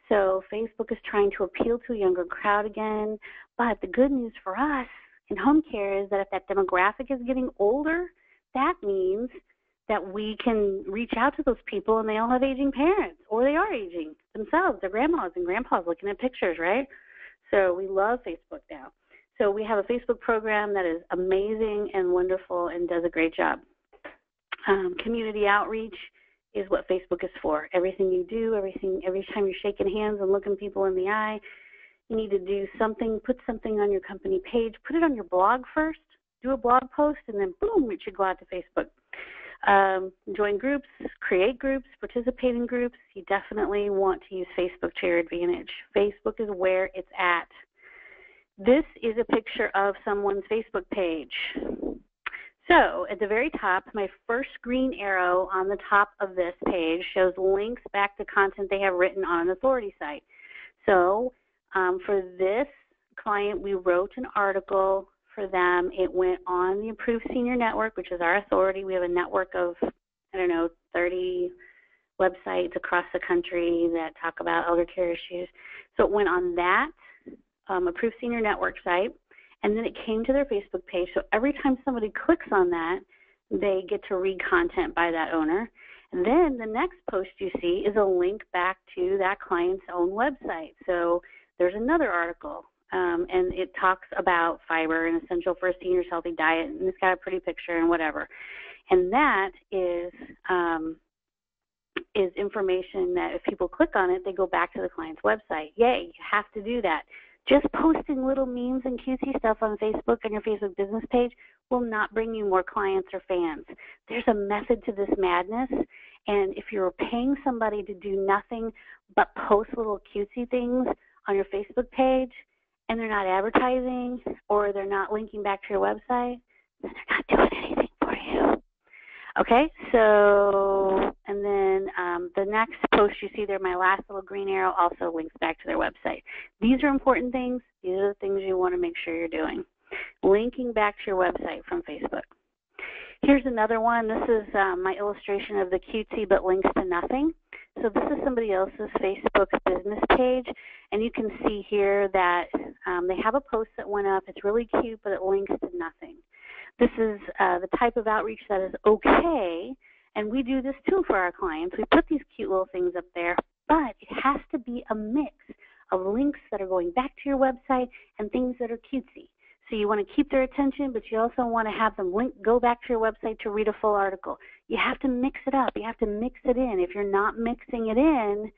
So Facebook is trying to appeal to a younger crowd again. But the good news for us in home care is that if that demographic is getting older, that means that we can reach out to those people, and they all have aging parents, or they are aging themselves. Their grandmas and grandpas looking at pictures, right? So we love Facebook now. So we have a Facebook program that is amazing and wonderful and does a great job. Community outreach is what Facebook is for. Everything you do, every time you're shaking hands and looking people in the eye, you need to do something, put something on your company page. Put it on your blog first. Do a blog post, and then boom, it should go out to Facebook. Join groups, create groups, participate in groups. You definitely want to use Facebook to your advantage. Facebook is where it's at. This is a picture of someone's Facebook page. So at the very top, my first green arrow on the top of this page shows links back to content they have written on an authority site. So for this client, we wrote an article for them. It went on the Approved Senior Network, which is our authority. We have a network of, 30 websites across the country that talk about elder care issues. So it went on that Approved Senior Network site, and then it came to their Facebook page. So every time somebody clicks on that, they get to read content by that owner. And then the next post you see is a link back to that client's own website. So there's another article, and it talks about fiber and essential for a senior's healthy diet, and it's got a pretty picture and whatever. And that is information that if people click on it, they go back to the client's website. Yay, you have to do that. Just posting little memes and cutesy stuff on Facebook and your Facebook business page will not bring you more clients or fans. There's a method to this madness, and if you're paying somebody to do nothing but post little cutesy things on your Facebook page and they're not advertising or they're not linking back to your website, then they're not doing anything for you. Okay, so, and then the next post you see there, my last little green arrow, also links back to their website. These are important things. These are the things you want to make sure you're doing. Linking back to your website from Facebook. Here's another one. This is my illustration of the cutesy but links to nothing. So this is somebody else's Facebook business page, and you can see here that they have a post that went up. It's really cute, but it links to nothing. This is the type of outreach that is okay, and we do this too for our clients. We put these cute little things up there, but it has to be a mix of links that are going back to your website and things that are cutesy. So you want to keep their attention, but you also want to have them go back to your website to read a full article. You have to mix it up. You have to mix it in. If you're not mixing it in,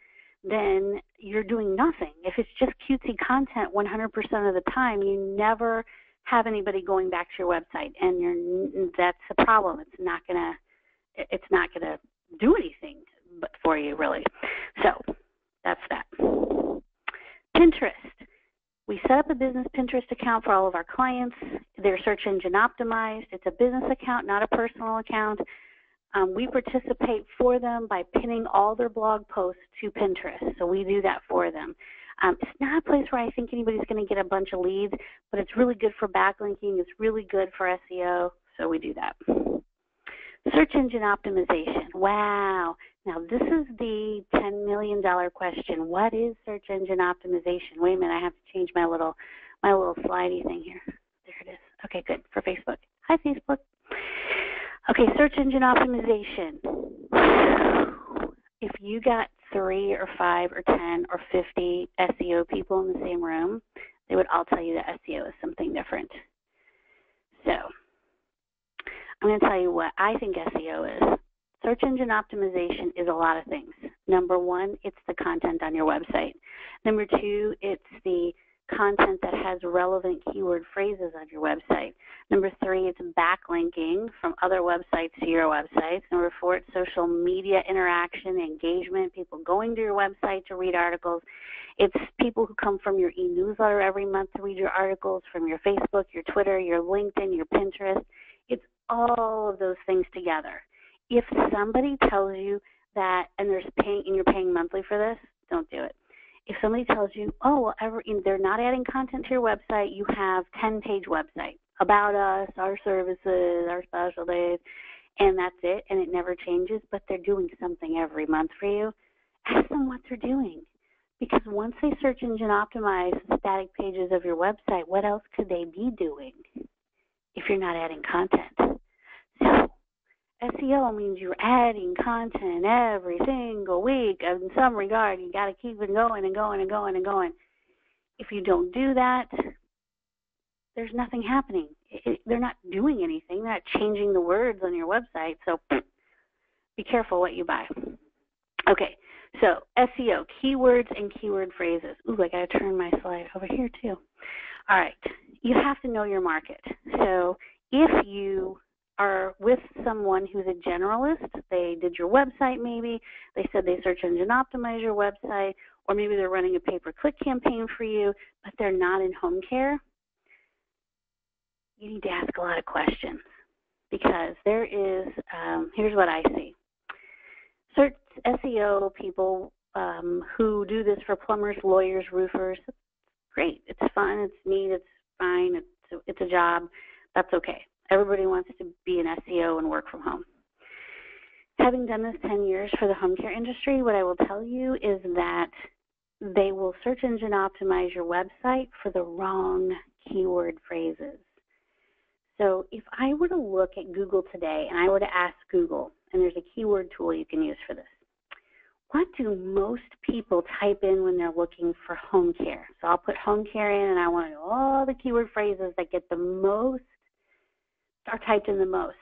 then you're doing nothing. If it's just cutesy content 100% of the time, you never have anybody going back to your website, and that's the problem. It's not gonna do anything but for you, really. So that's that. Pinterest. We set up a business Pinterest account for all of our clients. They're search engine optimized. It's a business account, not a personal account. We participate for them by pinning all their blog posts to Pinterest. So we do that for them. It's not a place where I think anybody's going to get a bunch of leads, but it's really good for backlinking. It's really good for SEO, so we do that. Search engine optimization. Wow. Now, this is the $10 million question. What is search engine optimization? Wait a minute, I have to change my little slidey thing here. There it is. Okay, good, for Facebook. Hi, Facebook. Okay, search engine optimization. If you got 3 or 5 or 10 or 50 SEO people in the same room, they would all tell you that SEO is something different. So I'm going to tell you what I think SEO is. Search engine optimization is a lot of things. Number 1, it's the content on your website. Number 2, it's the content that has relevant keyword phrases on your website. Number 3, it's backlinking from other websites to your websites. Number 4, it's social media interaction, engagement, people going to your website to read articles. It's people who come from your e-newsletter every month to read your articles, from your Facebook, your Twitter, your LinkedIn, your Pinterest. It's all of those things together. If somebody tells you that, and you're paying monthly for this, don't do it. If somebody tells you, oh, well, they're not adding content to your website, you have 10-page website about us, our services, our specialties, and that's it, and it never changes, but they're doing something every month for you, ask them what they're doing. Because once they search engine optimize the static pages of your website, what else could they be doing if you're not adding content? So SEO means you're adding content every single week. In some regard, you got to keep it going and going and going and going. If you don't do that, there's nothing happening. They're not doing anything. They're not changing the words on your website. So be careful what you buy. Okay, so SEO, keywords and keyword phrases. Ooh, I got to turn my slide over here too. All right, you have to know your market. So if you are with someone who's a generalist, they did your website maybe, they said they search engine optimize your website, or maybe they're running a pay-per-click campaign for you, but they're not in home care, you need to ask a lot of questions, because there is, here's what I see. Search SEO people who do this for plumbers, lawyers, roofers, great, it's fun, it's neat, it's fine, it's a job, that's okay. Everybody wants to be an SEO and work from home. Having done this 10 years for the home care industry, what I will tell you is that they will search engine optimize your website for the wrong keyword phrases. So if I were to look at Google today and I were to ask Google, and there's a keyword tool you can use for this, what do most people type in when they're looking for home care? So I'll put home care in, and I want to know all the keyword phrases that get the most, are typed in the most.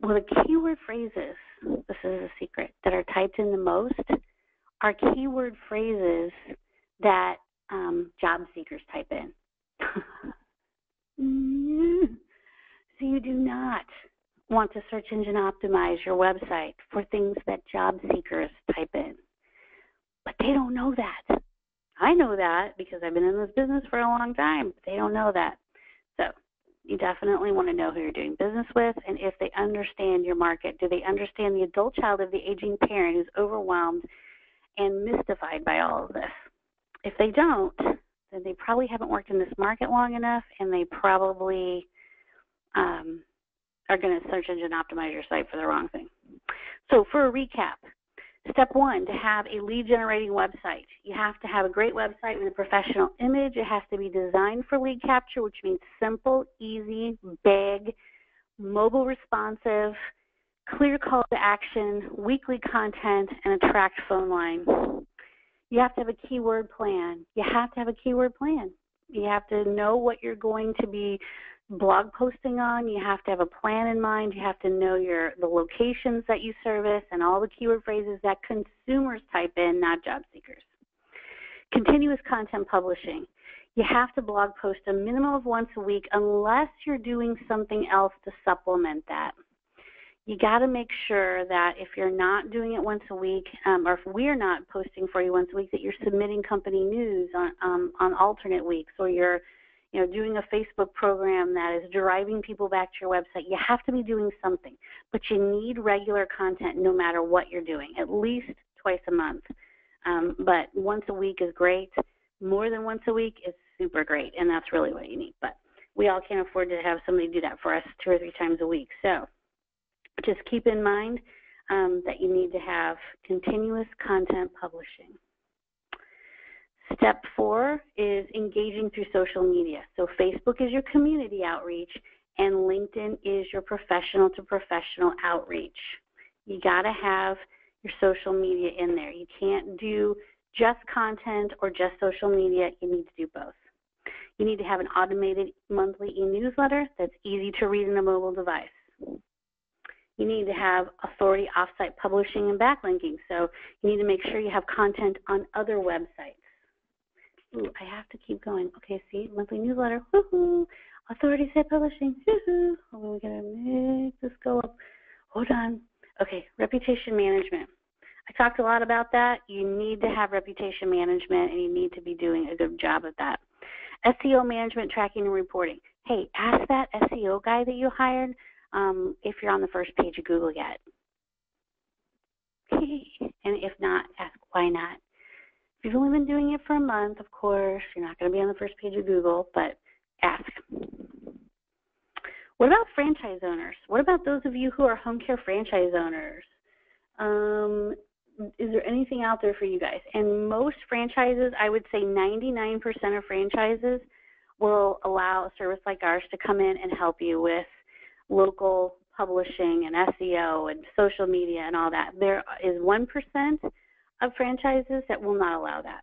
Well, the keyword phrases, this is a secret, that are typed in the most are keyword phrases that job seekers type in. So you do not want to search engine optimize your website for things that job seekers type in. But they don't know that. I know that because I've been in this business for a long time, but they don't know that. So You definitely want to know who you're doing business with, and if they understand your market. Do they understand the adult child of the aging parent who's overwhelmed and mystified by all of this? If they don't, then they probably haven't worked in this market long enough, and they probably are going to search engine optimize your site for the wrong thing. So for a recap, step one, to have a lead generating website. You have to have a great website with a professional image. It has to be designed for lead capture, which means simple, easy, big, mobile responsive, clear call to action, weekly content, and a tracked phone line. You have to have a keyword plan. You have to have a keyword plan. You have to know what you're going to be blog posting on. You have to have a plan in mind. You have to know the locations that you service and all the keyword phrases that consumers type in, not job seekers. Continuous content publishing. You have to blog post a minimum of once a week unless you're doing something else to supplement that. You got to make sure that if you're not doing it once a week, or if we're not posting for you once a week, that you're submitting company news on alternate weeks, or you're doing a Facebook program that is driving people back to your website. You have to be doing something, but you need regular content no matter what you're doing, at least twice a month. But once a week is great. More than once a week is super great, and that's really what you need. But we all can't afford to have somebody do that for us 2 or 3 times a week. So just keep in mind that you need to have continuous content publishing. Step 4 is engaging through social media. So Facebook is your community outreach, and LinkedIn is your professional to professional outreach. You got to have your social media in there. You can't do just content or just social media. You need to do both. You need to have an automated monthly e-newsletter that's easy to read on a mobile device. You need to have authority offsite publishing and backlinking. So you need to make sure you have content on other websites. Ooh, I have to keep going. Okay, see, monthly newsletter, woohoo, authority site publishing, woohoo. Oh, we gotta make this go up. Hold on. Okay, reputation management. I talked a lot about that. You need to have reputation management, and you need to be doing a good job at that. SEO management, tracking, and reporting. Hey, ask that SEO guy that you hired if you're on the first page of Google yet. And if not, ask why not. If you've only been doing it for a month, of course, you're not going to be on the first page of Google, but ask. What about franchise owners? What about those of you who are home care franchise owners? Is there anything out there for you guys? And most franchises, I would say 99% of franchises will allow a service like ours to come in and help you with local publishing and SEO and social media and all that. There is 1% of franchises that will not allow that,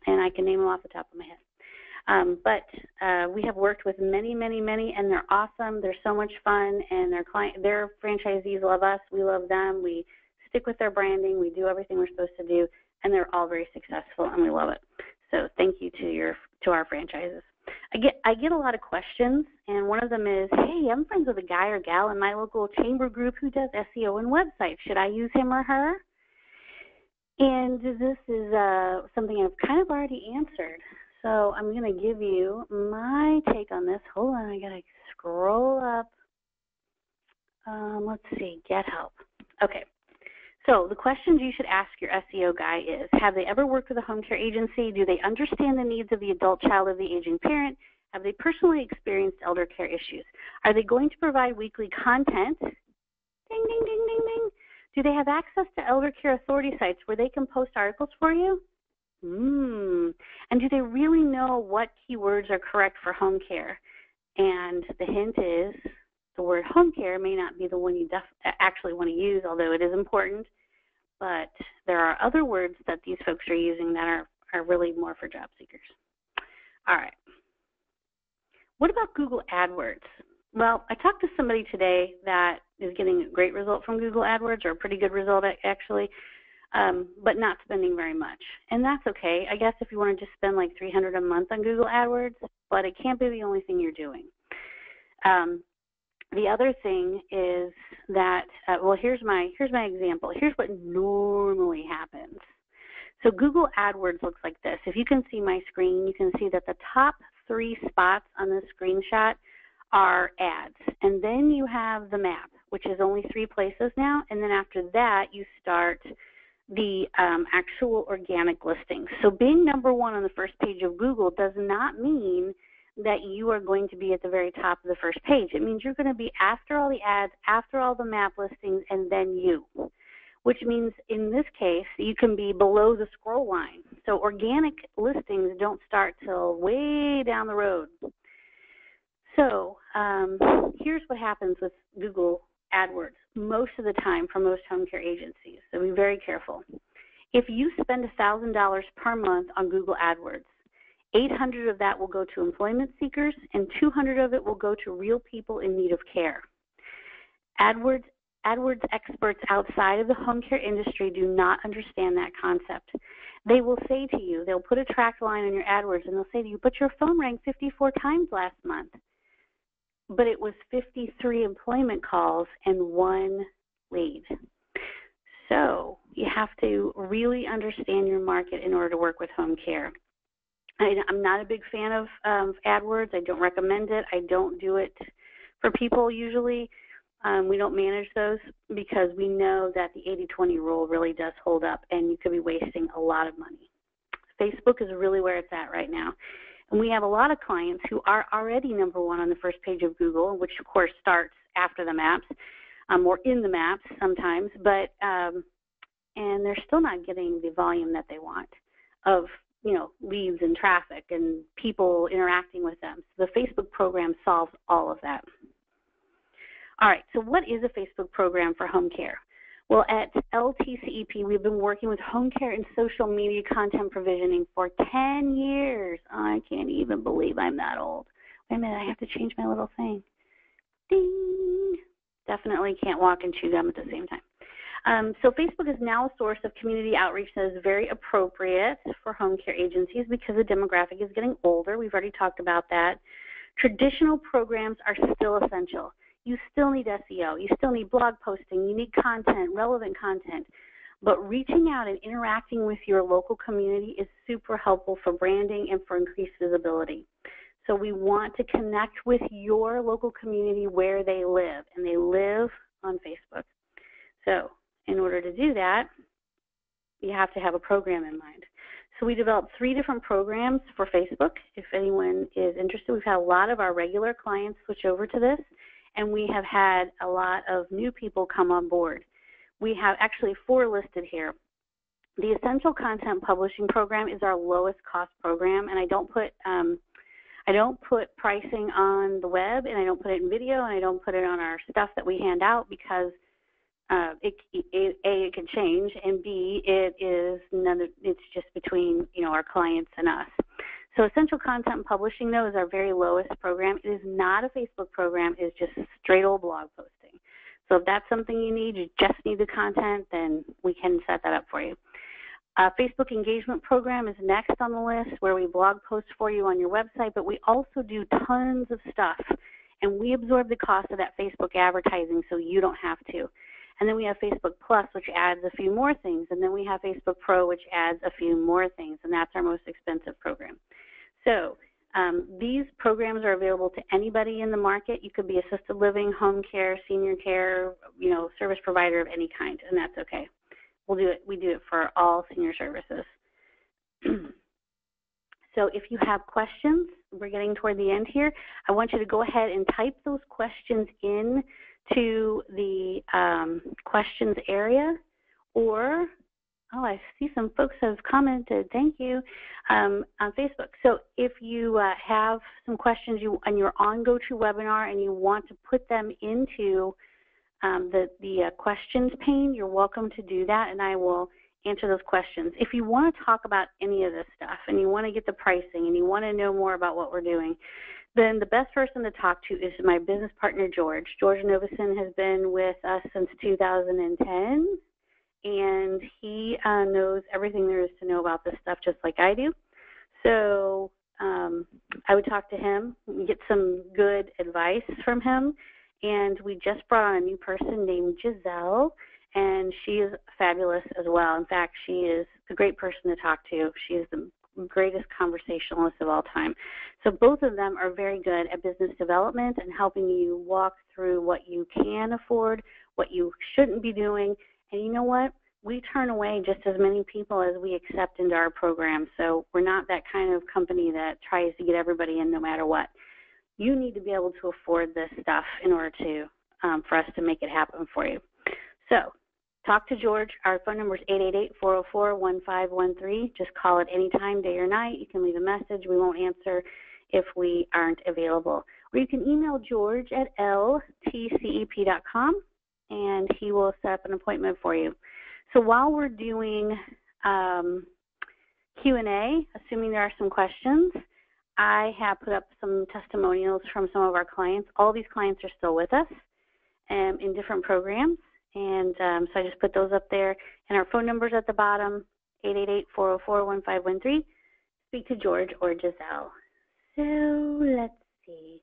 and I can name them off the top of my head. But we have worked with many, and they're awesome. They're so much fun, and their franchisees love us. We love them. We stick with their branding. We do everything we're supposed to do, and they're all very successful, and we love it. So thank you to our franchises. I get a lot of questions, and one of them is, hey, I'm friends with a guy or gal in my local chamber group who does SEO and websites. Should I use him or her? And this is something I've kind of already answered. So I'm going to give you my take on this. Hold on, I got to scroll up. Let's see, get help. Okay. So the questions you should ask your SEO guy is, have they ever worked with a home care agency? Do they understand the needs of the adult child of the aging parent? Have they personally experienced elder care issues? Are they going to provide weekly content? Ding, ding, ding, ding, ding. Do they have access to elder care authority sites where they can post articles for you? And do they really know what keywords are correct for home care? And the hint is, the word home care may not be the one you actually want to use, although it is important, but there are other words that these folks are using that are really more for job seekers. All right. What about Google AdWords? Well, I talked to somebody today that is getting a great result from Google AdWords, or a pretty good result actually, but not spending very much. And that's okay. I guess if you want to just spend like $300 a month on Google AdWords, but it can't be the only thing you're doing. The other thing is that, well, here's my example. Here's what normally happens. So Google AdWords looks like this. If you can see my screen, you can see that the top 3 spots on this screenshot are ads. And then you have the map, which is only 3 places now. And then after that, you start the actual organic listings. So being number 1 on the first page of Google does not mean that you are going to be at the very top of the first page. It means you're going to be after all the ads, after all the map listings, and then you, which means in this case, you can be below the scroll line. So organic listings don't start till way down the road. So here's what happens with Google AdWords most of the time for most home care agencies, so be very careful. If you spend $1,000 per month on Google AdWords, 800 of that will go to employment seekers, and 200 of it will go to real people in need of care. AdWords experts outside of the home care industry do not understand that concept. They will say to you, they'll put a track line on your AdWords, and they'll say to you, but your phone rang 54 times last month. But it was 53 employment calls and 1 lead. So you have to really understand your market in order to work with home care. I'm not a big fan of AdWords. I don't recommend it. I don't do it for people usually. We don't manage those because we know that the 80-20 rule really does hold up, and you could be wasting a lot of money. Facebook is really where it's at right now. And we have a lot of clients who are already number 1 on the first page of Google, which of course starts after the maps, or in the maps sometimes, but and they're still not getting the volume that they want of leads and traffic and people interacting with them. So the Facebook program solves all of that. All right, so what is a Facebook program for home care? Well, at LTC EP, we've been working with home care and social media content provisioning for 10 years. I can't even believe I'm that old. Wait a minute, I have to change my little thing. Ding! Definitely can't walk and chew gum at the same time. So Facebook is now a source of community outreach that is very appropriate for home care agencies because the demographic is getting older. We've already talked about that. Traditional programs are still essential. You still need SEO. You still need blog posting. You need content, relevant content. But reaching out and interacting with your local community is super helpful for branding and for increased visibility. So we want to connect with your local community where they live, and they live on Facebook. So in order to do that, you have to have a program in mind. So we developed 3 different programs for Facebook. If anyone is interested, we've had a lot of our regular clients switch over to this, and we have had a lot of new people come on board. We have actually 4 listed here. The Essential Content Publishing Program is our lowest cost program, and I don't put pricing on the web, and I don't put it in video, and I don't put it on our stuff that we hand out because it can change, and B, it's just between our clients and us. So Essential Content Publishing, though, is our very lowest program. It is not a Facebook program. It is just straight old blog posting. So if that's something you need, you just need the content, then we can set that up for you. Facebook Engagement Program is next on the list, where we blog post for you on your website, but we also do tons of stuff, and we absorb the cost of that Facebook advertising so you don't have to. And then we have Facebook Plus, which adds a few more things, and then we have Facebook Pro, which adds a few more things, and that's our most expensive program. So these programs are available to anybody in the market. You could be assisted living, home care, senior care, service provider of any kind, and that's okay. We'll do it. We do it for all senior services. So if you have questions, we're getting toward the end here. I want you to go ahead and type those questions in to the questions area, or I see some folks have commented, thank you, on Facebook. So if you have some questions and you're on GoToWebinar and you want to put them into the questions pane, you're welcome to do that, and I will answer those questions. If you want to talk about any of this stuff and you want to get the pricing and you want to know more about what we're doing, then the best person to talk to is my business partner, George. George Novison has been with us since 2010. And he knows everything there is to know about this stuff just like I do. So I would talk to him, get some good advice from him. And we just brought on a new person named Giselle, and she is fabulous as well. In fact, she is a great person to talk to. She is the greatest conversationalists of all time. So both of them are very good at business development and helping you walk through what you can afford, what you shouldn't be doing. And you know what? We turn away just as many people as we accept into our program. So we're not that kind of company that tries to get everybody in no matter what. You need to be able to afford this stuff in order to for us to make it happen for you. So talk to George. Our phone number is 888-404-1513. Just call at any time, day or night. You can leave a message. We won't answer if we aren't available. Or you can email George at ltcep.com, and he will set up an appointment for you. So while we're doing Q&A, assuming there are some questions, I have put up some testimonials from some of our clients. All these clients are still with us in different programs, and so I just put those up there. And our phone number's at the bottom, 888-404-1513. Speak to George or Giselle. So let's see.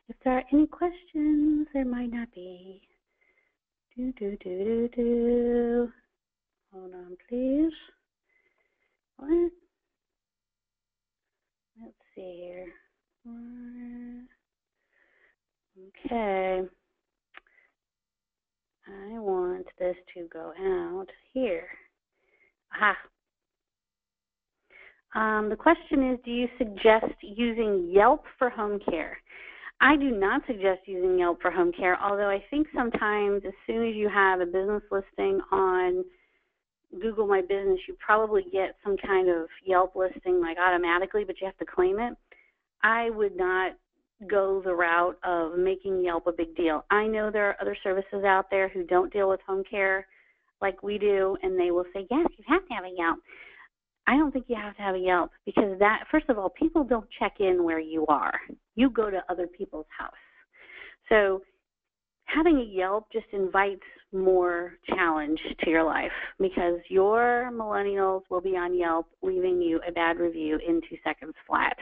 If there are any questions, there might not be. Hold on, please. What? Let's see here. Okay. I want this to go out here. Aha. The question is, do you suggest using Yelp for home care? I do not suggest using Yelp for home care, although I think sometimes as soon as you have a business listing on Google My Business, you probably get some kind of Yelp listing like automatically, but you have to claim it. I would not go the route of making Yelp a big deal. I know there are other services out there who don't deal with home care like we do, and they will say, yes, you have to have a Yelp. I don't think you have to have a Yelp because that, first of all, people don't check in where you are. You go to other people's house. So having a Yelp just invites more challenge to your life because your millennials will be on Yelp leaving you a bad review in 2 seconds flat.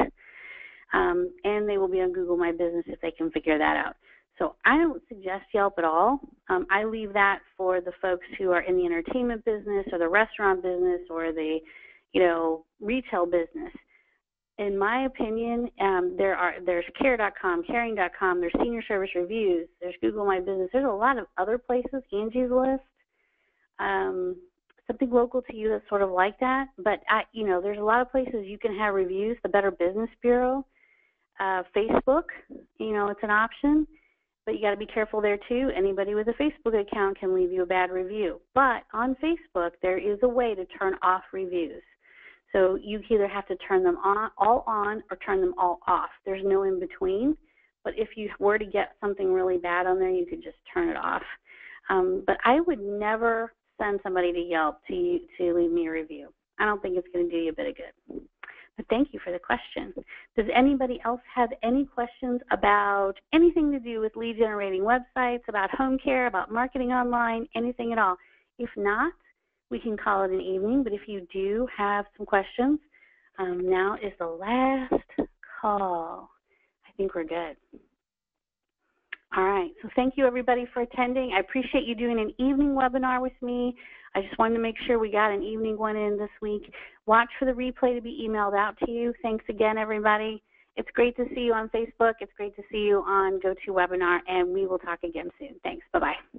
And they will be on Google My Business if they can figure that out. So I don't suggest Yelp at all. I leave that for the folks who are in the entertainment business or the restaurant business or the retail business. In my opinion, there's care.com, caring.com, there's senior service reviews, there's Google My Business. There's a lot of other places, Angie's List, something local to you that's sort of like that. But, there's a lot of places you can have reviews, the Better Business Bureau, Facebook, it's an option. But you got to be careful there, too. Anybody with a Facebook account can leave you a bad review. But on Facebook, there is a way to turn off reviews. So you either have to turn them all on or turn them all off. There's no in between. But if you were to get something really bad on there, you could just turn it off. But I would never send somebody to Yelp to leave me a review. I don't think it's going to do you a bit of good. But thank you for the question. Does anybody else have any questions about anything to do with lead generating websites, about home care, about marketing online, anything at all? If not, we can call it an evening. But if you do have some questions, now is the last call. I think we're good. All right. So thank you, everybody, for attending. I appreciate you doing an evening webinar with me. I just wanted to make sure we got an evening one in this week. Watch for the replay to be emailed out to you. Thanks again, everybody. It's great to see you on Facebook. It's great to see you on GoToWebinar, and we will talk again soon. Thanks. Bye-bye.